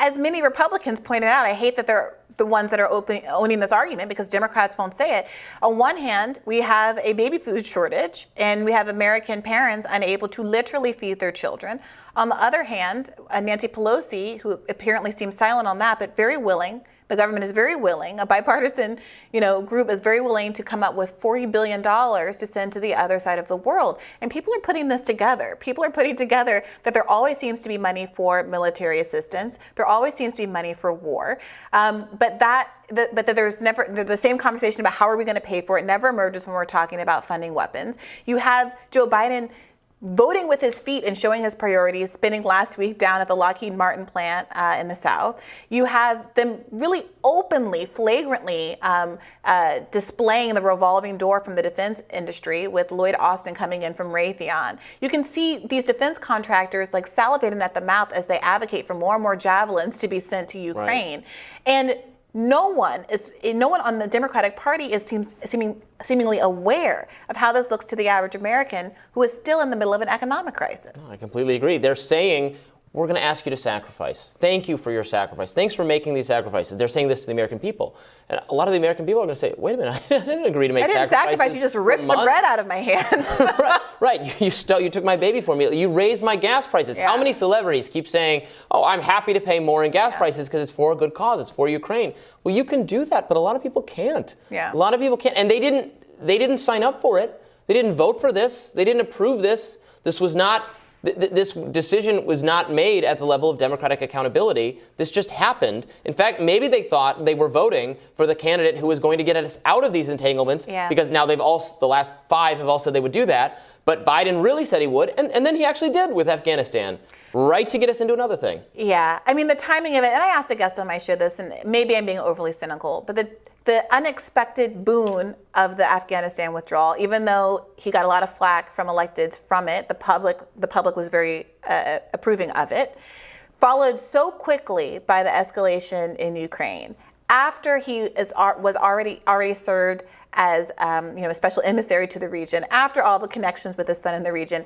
as many Republicans pointed out, I hate that they're the ones that are owning this argument because Democrats won't say it. On one hand, we have a baby food shortage and we have American parents unable to literally feed their children. On the other hand, Nancy Pelosi, who apparently seems silent on that, but very willing, the government is very willing, a bipartisan group is very willing to come up with $40 billion to send to the other side of the world. And people are putting this together. People are putting together that there always seems to be money for military assistance. There always seems to be money for war. But there's never the same conversation about how are we going to pay for it never emerges when we're talking about funding weapons. You have Joe Biden voting with his feet and showing his priorities, spending last week down at the Lockheed Martin plant in the South. You have them really openly, flagrantly displaying the revolving door from the defense industry with Lloyd Austin coming in from Raytheon. You can see these defense contractors like salivating at the mouth as they advocate for more and more javelins to be sent to Ukraine. Right. And no one on the Democratic Party is seemingly aware of how this looks to the average American who is still in the middle of an economic crisis. No, I completely agree. They're saying, we're going to ask you to sacrifice. Thank you for your sacrifice. Thanks for making these sacrifices. They're saying this to the American people. And a lot of the American people are going to say, wait a minute, I didn't agree to make sacrifices. I didn't sacrifice, you just ripped the bread out of my hand. Right. You took my baby for me. You raised my gas prices. Yeah. How many celebrities keep saying, oh, I'm happy to pay more in gas prices because it's for a good cause. It's for Ukraine. Well, you can do that, but a lot of people can't. Yeah. A lot of people can't. And they didn't sign up for it. They didn't vote for this. They didn't approve this. This decision was not made at the level of democratic accountability. This just happened. In fact, maybe they thought they were voting for the candidate who was going to get us out of these entanglements, because now the last 5 have all said they would do that. But Biden really said he would, and then he actually did with Afghanistan, right to get us into another thing. Yeah, I mean, the timing of it, and I asked a guest on my show this, and maybe I'm being overly cynical, but the unexpected boon of the Afghanistan withdrawal, even though he got a lot of flack from electeds from it, the public was very approving of it, followed so quickly by the escalation in Ukraine. After he was already served as a special emissary to the region, after all the connections with his son in the region,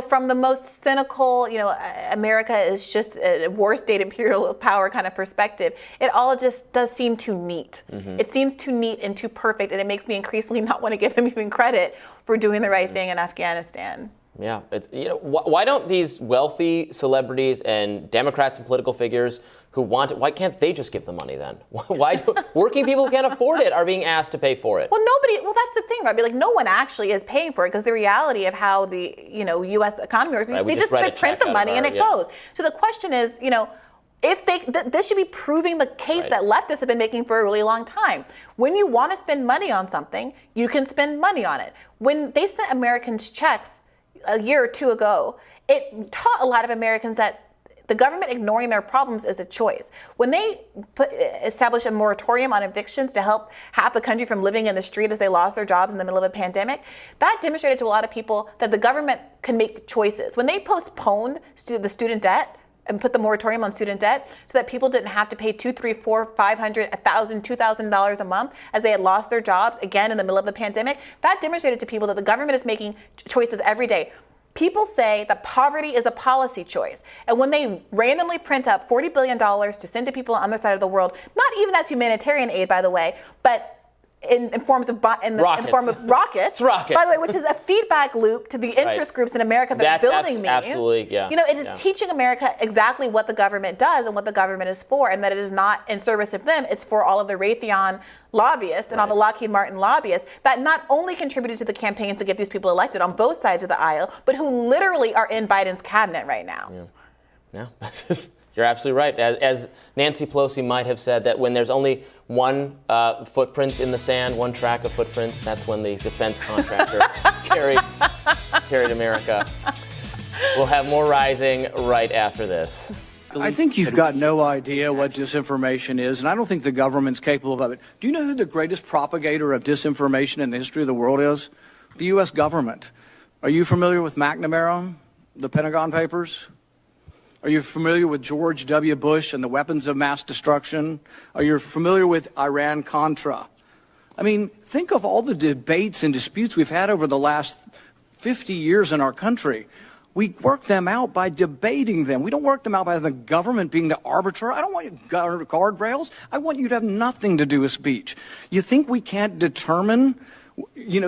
from the most cynical, America is just a war state imperial power kind of perspective, it all just does seem too neat. Mm-hmm. It seems too neat and too perfect, and it makes me increasingly not want to give him even credit for doing the right thing in Afghanistan. Yeah, it's why don't these wealthy celebrities and Democrats and political figures who want it, why can't they just give the money then? Why do working people who can't afford it are being asked to pay for it? Well, that's the thing, right? No one actually is paying for it because the reality of how the U.S. economy works, right, they print the money and it goes. So the question is, if this should be proving the case that leftists have been making for a really long time. When you want to spend money on something, you can spend money on it. When they sent Americans checks a year or two ago, it taught a lot of Americans that the government ignoring their problems is a choice. When they established a moratorium on evictions to help half the country from living in the street as they lost their jobs in the middle of a pandemic, that demonstrated to a lot of people that the government can make choices. When they postponed the student debt and put the moratorium on student debt so that people didn't have to pay $200, $300, $400, $500, $1,000, $2,000 a month as they had lost their jobs again in the middle of the pandemic, that demonstrated to people that the government is making choices every day. People say that poverty is a policy choice. And when they randomly print up $40 billion to send to people on the other side of the world, not even as humanitarian aid, by the way, but in the form of rockets. It's rockets. By the way, which is a feedback loop to the interest groups in America that are building these. Absolutely, yeah. It is teaching America exactly what the government does and what the government is for, and that it is not in service of them. It's for all of the Raytheon lobbyists and all the Lockheed Martin lobbyists that not only contributed to the campaigns to get these people elected on both sides of the aisle, but who literally are in Biden's cabinet right now. Yeah. You're absolutely right. As Nancy Pelosi might have said, that when there's only one footprint in the sand, one track of footprints, that's when the defense contractor carried America. We'll have more Rising right after this. I think you've got no idea what disinformation is, and I don't think the government's capable of it. Do you know who the greatest propagator of disinformation in the history of the world is? The U.S. government. Are you familiar with McNamara, the Pentagon Papers? Are you familiar with George W. Bush and the weapons of mass destruction? Are you familiar with Iran-Contra? I mean, think of all the debates and disputes we've had over the last 50 years in our country. We work them out by debating them. We don't work them out by the government being the arbiter. I don't want guardrails. I want you to have nothing to do with speech. You think we can't determine,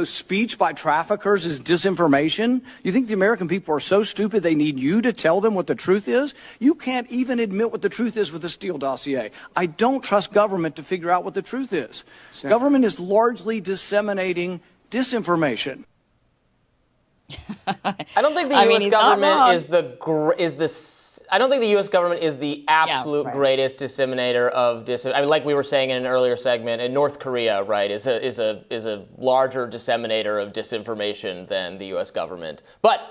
speech by traffickers is disinformation? You think the American people are so stupid they need you to tell them what the truth is? You can't even admit what the truth is with the Steele dossier. I don't trust government to figure out what the truth is. Government is largely disseminating disinformation. I don't think the U.S. government I don't think the U.S. government is the absolute greatest disseminator of disinformation. I mean, like we were saying in an earlier segment, and North Korea, right, is a larger disseminator of disinformation than the U.S. government. But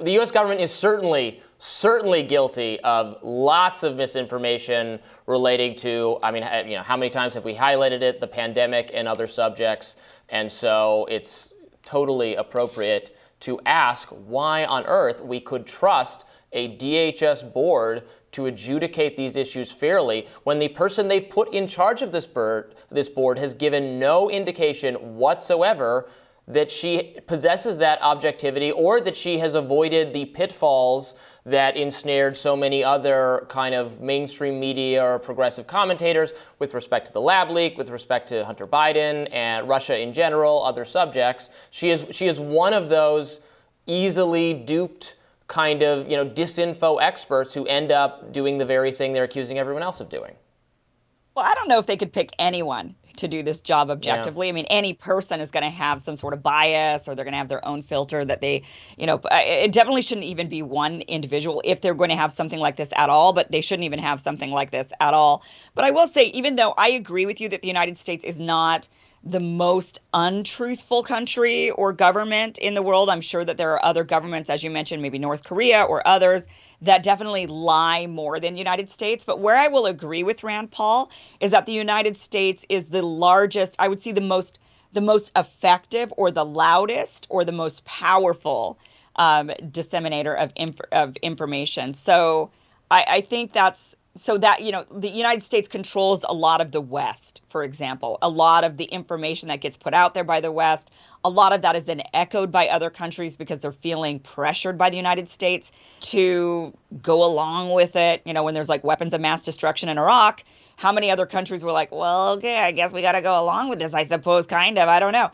the U.S. government is certainly guilty of lots of misinformation relating to, how many times have we highlighted it, the pandemic and other subjects, and so it's totally appropriate to ask why on earth we could trust a DHS board to adjudicate these issues fairly when the person they've put in charge of this board has given no indication whatsoever that she possesses that objectivity or that she has avoided the pitfalls that ensnared so many other kind of mainstream media or progressive commentators with respect to the lab leak, with respect to Hunter Biden and Russia in general, other subjects. She is one of those easily duped kind of, disinfo experts who end up doing the very thing they're accusing everyone else of doing. Well, I don't know if they could pick anyone to do this job objectively. Yeah. I mean, any person is going to have some sort of bias, or they're going to have their own filter that they, it definitely shouldn't even be one individual if they're going to have something like this at all, but they shouldn't even have something like this at all. But I will say, even though I agree with you that the United States is not the most untruthful country or government in the world, I'm sure that there are other governments, as you mentioned, maybe North Korea or others, that definitely lie more than the United States. But where I will agree with Rand Paul is that the United States is the largest, I would say the most effective or the loudest or the most powerful disseminator of information. So I think that's, so that, the United States controls a lot of the West, for example, a lot of the information that gets put out there by the West. A lot of that is then echoed by other countries because they're feeling pressured by the United States to go along with it. When there's like weapons of mass destruction in Iraq, how many other countries were like, well, okay, I guess we got to go along with this, I suppose, kind of. I don't know.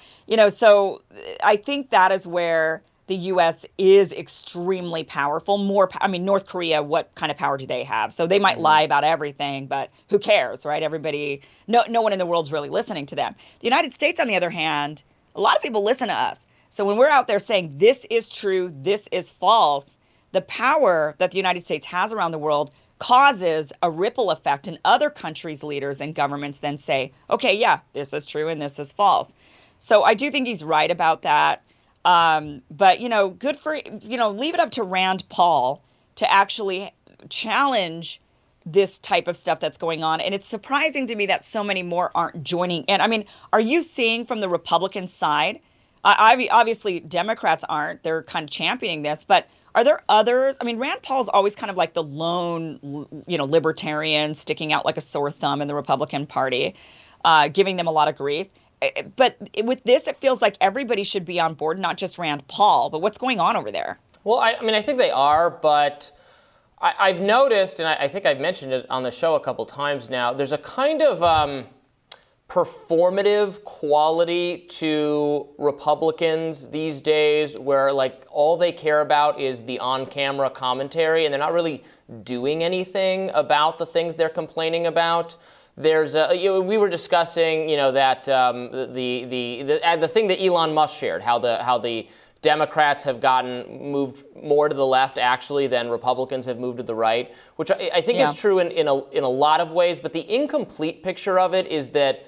So I think that is where the U.S. is extremely powerful. North Korea, what kind of power do they have? So they might lie about everything, but who cares, right? Everybody, no one in the world's really listening to them. The United States, on the other hand, a lot of people listen to us. So when we're out there saying this is true, this is false, the power that the United States has around the world causes a ripple effect, and other countries' leaders and governments then say, okay, yeah, this is true and this is false. So I do think he's right about that. But, good for, leave it up to Rand Paul to actually challenge this type of stuff that's going on. And it's surprising to me that so many more aren't joining in. I mean, are you seeing from the Republican side? Obviously, Democrats aren't. They're kind of championing this. But are there others? I mean, Rand Paul's always kind of like the lone, libertarian sticking out like a sore thumb in the Republican Party, giving them a lot of grief. But with this, it feels like everybody should be on board, not just Rand Paul. But what's going on over there? Well, I think they are, but I've noticed, and I think I've mentioned it on the show a couple times now, there's a kind of performative quality to Republicans these days where, like, all they care about is the on-camera commentary, and they're not really doing anything about the things they're complaining about. There's we were discussing, that the thing that Elon Musk shared, how the Democrats have moved more to the left actually than Republicans have moved to the right, which I think is true in a lot of ways. But the incomplete picture of it is that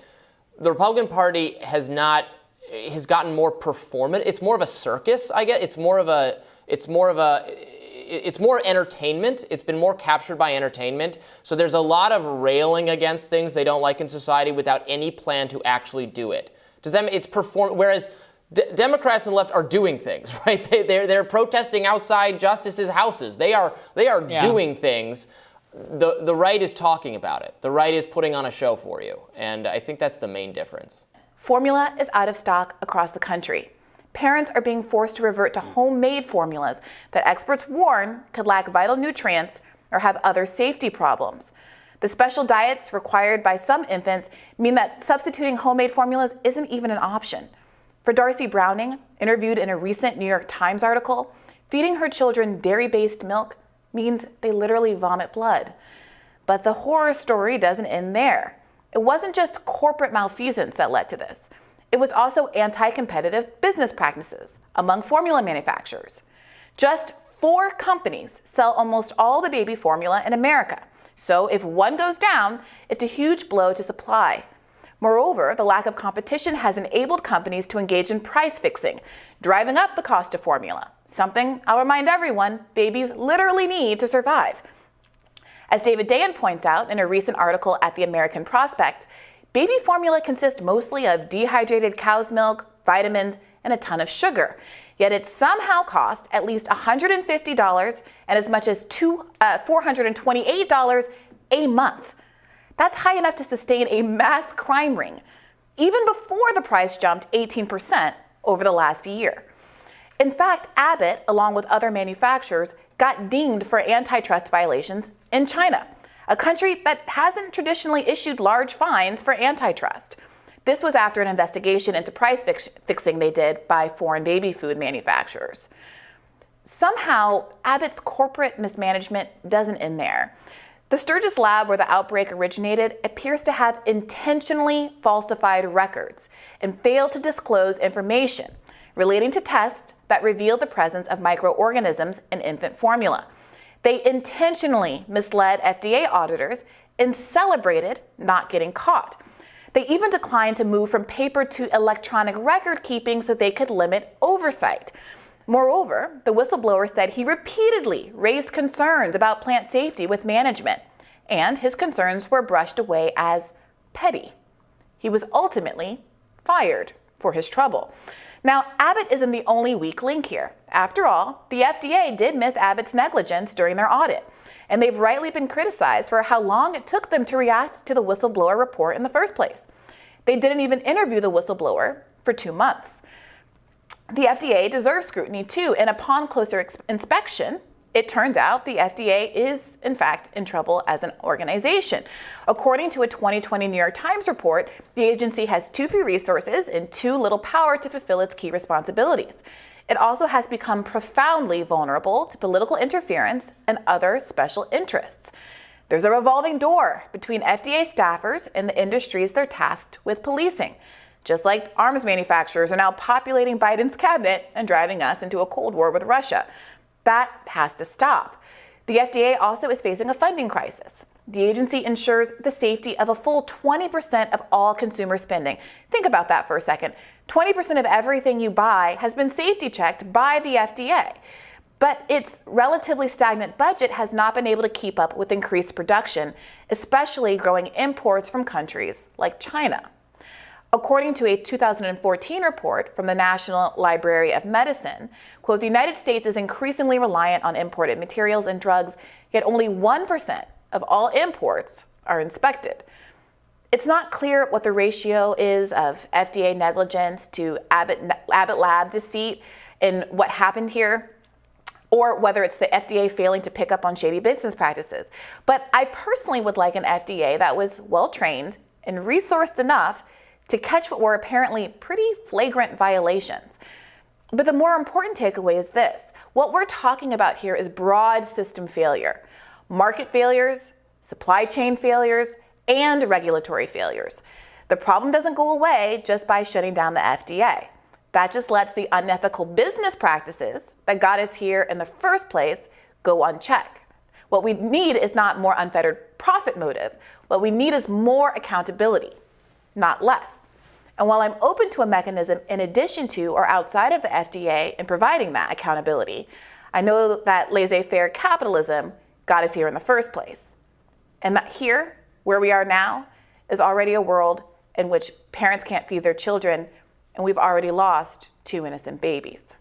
the Republican Party has gotten more performant. It's more of a circus, I guess. It's more entertainment. It's been more captured by entertainment. So there's a lot of railing against things they don't like in society without any plan to actually do it. Whereas Democrats and the left are doing things, right? They're protesting outside justices' houses. They are doing things. The right is talking about it. The right is putting on a show for you. And I think that's the main difference. Formula is out of stock across the country. parents are being forced to revert to homemade formulas that experts warn could lack vital nutrients or have other safety problems. The special diets required by some infants mean that substituting homemade formulas isn't even an option. For Darcy Browning, interviewed in a recent New York Times article, feeding her children dairy-based milk means they literally vomit blood. But the horror story doesn't end there. It wasn't just corporate malfeasance that led to this. It was also anti-competitive business practices among formula manufacturers. Just 4 companies sell almost all the baby formula in America. So if one goes down, it's a huge blow to supply. Moreover, the lack of competition has enabled companies to engage in price fixing, driving up the cost of formula, something I'll remind everyone babies literally need to survive. As David Dayen points out in a recent article at the American Prospect, baby formula consists mostly of dehydrated cow's milk, vitamins, and a ton of sugar. Yet it somehow costs at least $150 and as much as $428 a month. That's high enough to sustain a mass crime ring, even before the price jumped 18% over the last year. In fact, Abbott, along with other manufacturers, got dinged for antitrust violations in China, a country that hasn't traditionally issued large fines for antitrust. This was after an investigation into price fixing they did by foreign baby food manufacturers. Somehow, Abbott's corporate mismanagement doesn't end there. The Sturgis lab where the outbreak originated appears to have intentionally falsified records and failed to disclose information relating to tests that revealed the presence of microorganisms in infant formula. They intentionally misled FDA auditors and celebrated not getting caught. They even declined to move from paper to electronic record keeping so they could limit oversight. Moreover, the whistleblower said he repeatedly raised concerns about plant safety with management, and his concerns were brushed away as petty. He was ultimately fired for his trouble. Now, Abbott isn't the only weak link here. After all, the FDA did miss Abbott's negligence during their audit, and they've rightly been criticized for how long it took them to react to the whistleblower report in the first place. They didn't even interview the whistleblower for 2 months. The FDA deserves scrutiny too, and upon closer inspection, it turns out the FDA is, in fact, in trouble as an organization. According to a 2020 New York Times report, the agency has too few resources and too little power to fulfill its key responsibilities. It also has become profoundly vulnerable to political interference and other special interests. There's a revolving door between FDA staffers and the industries they're tasked with policing. Just like arms manufacturers are now populating Biden's cabinet and driving us into a Cold War with Russia. That has to stop. The FDA also is facing a funding crisis. The agency ensures the safety of a full 20% of all consumer spending. Think about that for a second. 20% of everything you buy has been safety checked by the FDA. But its relatively stagnant budget has not been able to keep up with increased production, especially growing imports from countries like China. According to a 2014 report from the National Library of Medicine, quote, the United States is increasingly reliant on imported materials and drugs, yet only 1% of all imports are inspected. It's not clear what the ratio is of FDA negligence to Abbott lab deceit and what happened here, or whether it's the FDA failing to pick up on shady business practices. But I personally would like an FDA that was well-trained and resourced enough to catch what were apparently pretty flagrant violations. But the more important takeaway is this. What we're talking about here is broad system failure. Market failures, supply chain failures, and regulatory failures. The problem doesn't go away just by shutting down the FDA. That just lets the unethical business practices that got us here in the first place go unchecked. What we need is not more unfettered profit motive. What we need is more accountability, not less. And while I'm open to a mechanism in addition to or outside of the FDA in providing that accountability, I know that laissez-faire capitalism got us here in the first place. And that here, where we are now, is already a world in which parents can't feed their children, and we've already lost 2 innocent babies.